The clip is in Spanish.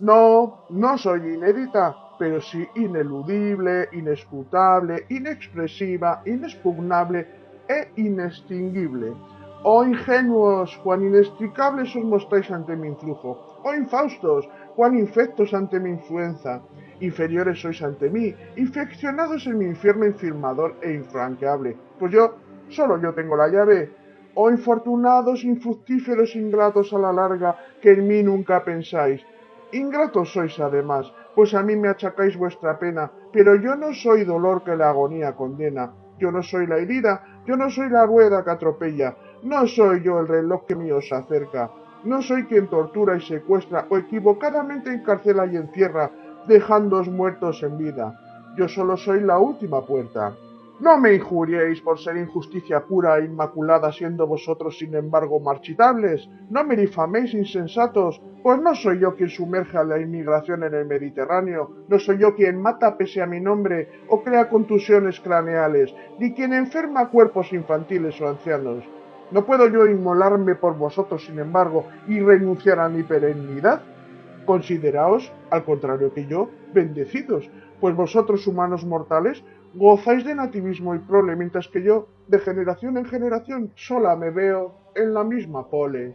No, no soy inédita, pero sí ineludible, inescrutable, inexpresiva, inexpugnable e inextinguible. Oh ingenuos, cuán inextricables os mostráis ante mi influjo. Oh infaustos, cuán infectos ante mi influenza. Inferiores sois ante mí, infeccionados en mi infierno infirmador e infranqueable. Pues solo yo tengo la llave. Oh infortunados, infructíferos, ingratos a la larga, que en mí nunca pensáis. Ingratos sois además, pues a mí me achacáis vuestra pena, pero yo no soy dolor que la agonía condena, yo no soy la herida, yo no soy la rueda que atropella, no soy yo el reloj que me os acerca, no soy quien tortura y secuestra o equivocadamente encarcela y encierra, dejándoos muertos en vida. Yo solo soy la última puerta. No me injuriéis por ser injusticia pura e inmaculada, siendo vosotros sin embargo marchitables. No me difaméis, insensatos, pues no soy yo quien sumerge a la inmigración en el Mediterráneo, no soy yo quien mata pese a mi nombre o crea contusiones craneales, ni quien enferma cuerpos infantiles o ancianos. ¿No puedo yo inmolarme por vosotros, sin embargo, y renunciar a mi perennidad? Consideraos, al contrario que yo, bendecidos, pues vosotros, humanos mortales, gozáis de nativismo y prole, mientras que yo, de generación en generación, sola me veo en la misma pole.